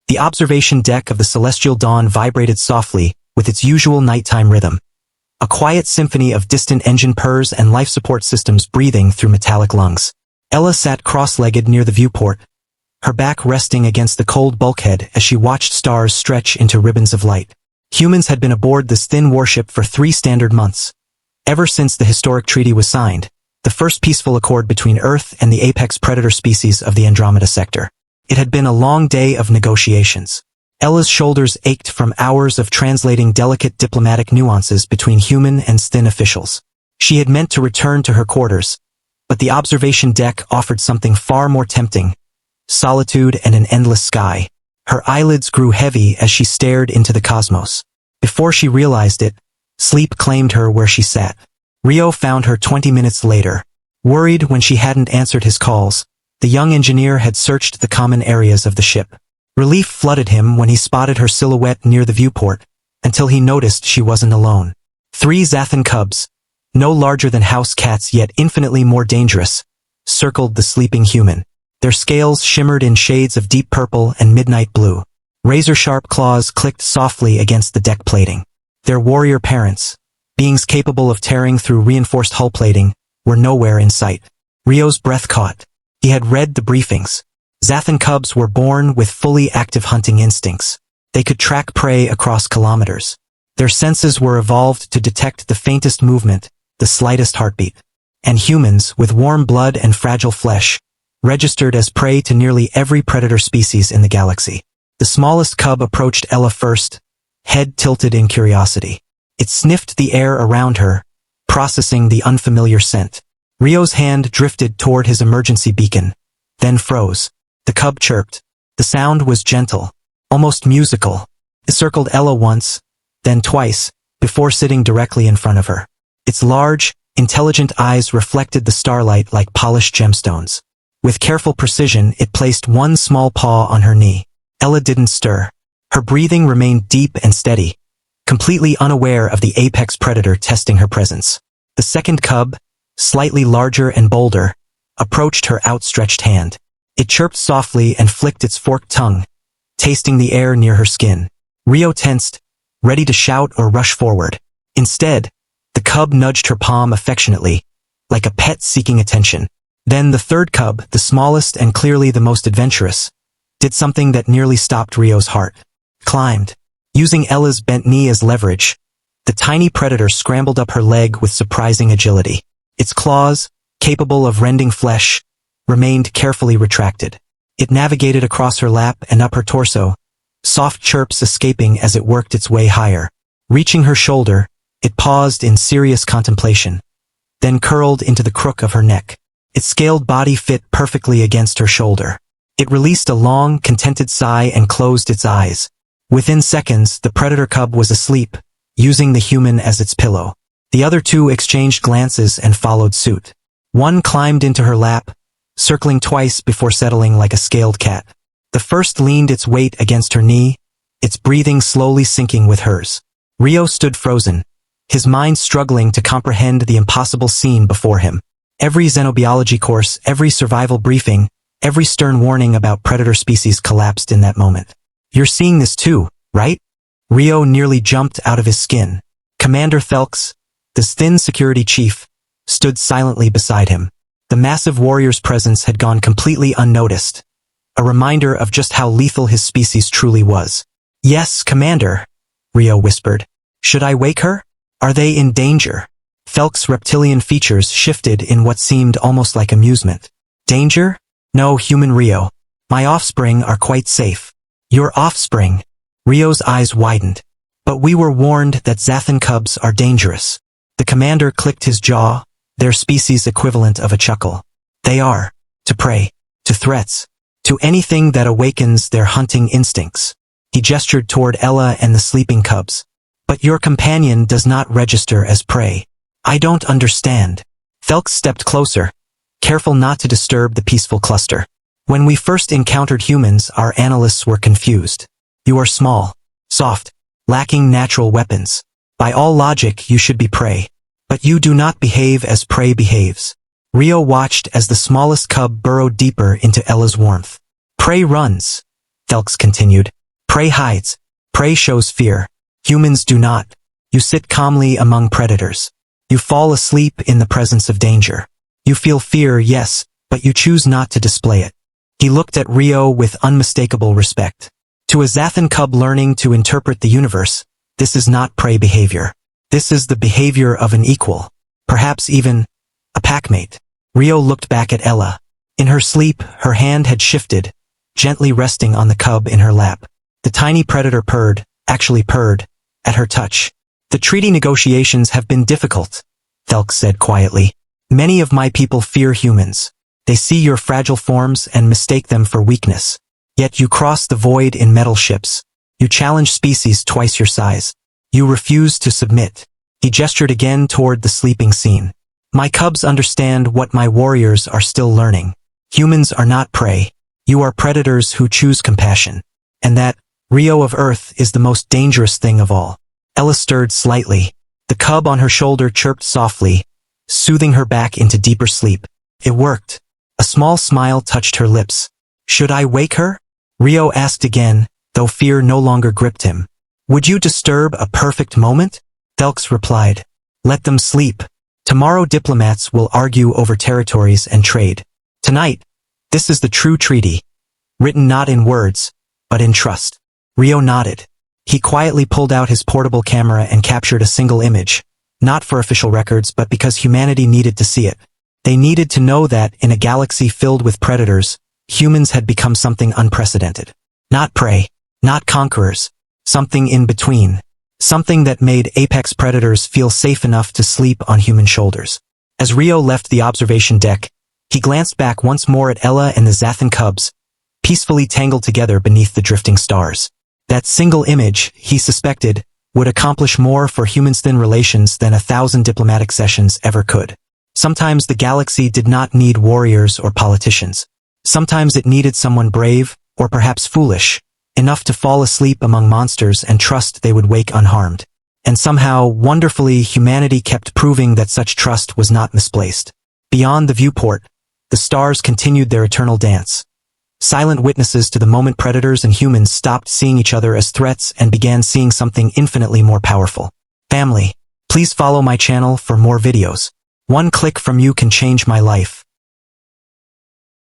The observation deck of the celestial dawn vibrated softly with its usual nighttime rhythm. A quiet symphony of distant engine purrs and life support systems breathing through metallic lungs. Ella sat cross-legged near the viewport, her back resting against the cold bulkhead as she watched stars stretch into ribbons of light. Humans had been aboard the Zthin warship for 3 standard months. Ever since the historic treaty was signed, the first peaceful accord between Earth and the apex predator species of the Andromeda sector. It had been a long day of negotiations. Ella's shoulders ached from hours of translating delicate diplomatic nuances between human and Zthin officials. She had meant to return to her quarters, but the observation deck offered something far more tempting: solitude and an endless sky. Her eyelids grew heavy as she stared into the cosmos. Before she realized it, sleep claimed her where she sat. Rio found her 20 minutes later. Worried when she hadn't answered his calls, the young engineer had searched the common areas of the ship. Relief flooded him when he spotted her silhouette near the viewport, until he noticed she wasn't alone. 3 Zathan cubs, no larger than house cats yet infinitely more dangerous, circled the sleeping human. Their scales shimmered in shades of deep purple and midnight blue. Razor-sharp claws clicked softly against the deck plating. Their warrior parents, beings capable of tearing through reinforced hull plating, were nowhere in sight. Rio's breath caught. He had read the briefings. Zathan cubs were born with fully active hunting instincts. They could track prey across kilometers. Their senses were evolved to detect the faintest movement, the slightest heartbeat. And humans, with warm blood and fragile flesh, registered as prey to nearly every predator species in the galaxy. The smallest cub approached Ella first, head tilted in curiosity. It sniffed the air around her, processing the unfamiliar scent. Rio's hand drifted toward his emergency beacon, then froze. The cub chirped. The sound was gentle, almost musical. It circled Ella once, then twice, before sitting directly in front of her. Its large, intelligent eyes reflected the starlight like polished gemstones. With careful precision, it placed one small paw on her knee. Ella didn't stir. Her breathing remained deep and steady, completely unaware of the apex predator testing her presence. The second cub, slightly larger and bolder, approached her outstretched hand. It chirped softly and flicked its forked tongue, tasting the air near her skin. Rio tensed, ready to shout or rush forward. Instead, the cub nudged her palm affectionately, like a pet seeking attention. Then the third cub, the smallest and clearly the most adventurous, did something that nearly stopped Rio's heart. Climbed. Using Ella's bent knee as leverage, the tiny predator scrambled up her leg with surprising agility. Its claws, capable of rending flesh, remained carefully retracted. It navigated across her lap and up her torso, soft chirps escaping as it worked its way higher. Reaching her shoulder, it paused in serious contemplation, then curled into the crook of her neck. Its scaled body fit perfectly against her shoulder. It released a long, contented sigh and closed its eyes. Within seconds, the predator cub was asleep, using the human as its pillow. The other 2 exchanged glances and followed suit. One climbed into her lap, circling twice before settling like a scaled cat. The first leaned its weight against her knee, its breathing slowly syncing with hers. Rio stood frozen, his mind struggling to comprehend the impossible scene before him. Every xenobiology course, every survival briefing, every stern warning about predator species collapsed in that moment. "You're seeing this too, right?" Rio nearly jumped out of his skin. Commander Thelks, the Zthin security chief, stood silently beside him. The massive warrior's presence had gone completely unnoticed, a reminder of just how lethal his species truly was. "Yes, Commander," Rio whispered. "Should I wake her? Are they in danger?" Thelks' reptilian features shifted in what seemed almost like amusement. "Danger? No, human Rio. My offspring are quite safe." "Your offspring?" Rio's eyes widened. "But we were warned that Zathan cubs are dangerous." The commander clicked his jaw, their species equivalent of a chuckle. "They are. To prey. To threats. To anything that awakens their hunting instincts." He gestured toward Ella and the sleeping cubs. "But your companion does not register as prey." "I don't understand." Thelks stepped closer, careful not to disturb the peaceful cluster. "When we first encountered humans, our analysts were confused. You are small, soft, lacking natural weapons. By all logic, you should be prey. But you do not behave as prey behaves." Rio watched as the smallest cub burrowed deeper into Ella's warmth. "Prey runs," Thelks continued. Prey hides. Prey shows fear. Humans do not. You sit calmly among predators. You fall asleep in the presence of danger. You feel fear, yes, but you choose not to display it. He looked at Rio with unmistakable respect. To a Zathan cub learning to interpret the universe, this is not prey behavior. This is the behavior of an equal. Perhaps even a packmate. Rio looked back at Ella. In her sleep, her hand had shifted, gently resting on the cub in her lap. The tiny predator purred, at her touch. The treaty negotiations have been difficult, Thelk said quietly. Many of my people fear humans. They see your fragile forms and mistake them for weakness. Yet you cross the void in metal ships. You challenge species twice your size. You refuse to submit. He gestured again toward the sleeping scene. My cubs understand what my warriors are still learning. Humans are not prey. You are predators who choose compassion. And that, Rio of Earth, is the most dangerous thing of all. Ella stirred slightly. The cub on her shoulder chirped softly, soothing her back into deeper sleep. It worked. A small smile touched her lips. Should I wake her? Rio asked again, though fear no longer gripped him. Would you disturb a perfect moment? Thelks replied. Let them sleep. Tomorrow diplomats will argue over territories and trade. Tonight, this is the true treaty. Written not in words, but in trust. Rio nodded. He quietly pulled out his portable camera and captured a single image. Not for official records, but because humanity needed to see it. They needed to know that, in a galaxy filled with predators, humans had become something unprecedented. Not prey, not conquerors, something in between. Something that made apex predators feel safe enough to sleep on human shoulders. As Rio left the observation deck, he glanced back once more at Ella and the Zathan cubs, peacefully tangled together beneath the drifting stars. That single image, he suspected, would accomplish more for human-Zthin relations than 1,000 diplomatic sessions ever could. Sometimes the galaxy did not need warriors or politicians. Sometimes it needed someone brave, or perhaps foolish, enough to fall asleep among monsters and trust they would wake unharmed. And somehow, wonderfully, humanity kept proving that such trust was not misplaced. Beyond the viewport, the stars continued their eternal dance. Silent witnesses to the moment predators and humans stopped seeing each other as threats and began seeing something infinitely more powerful. Family, please follow my channel for more videos. One click from you can change my life.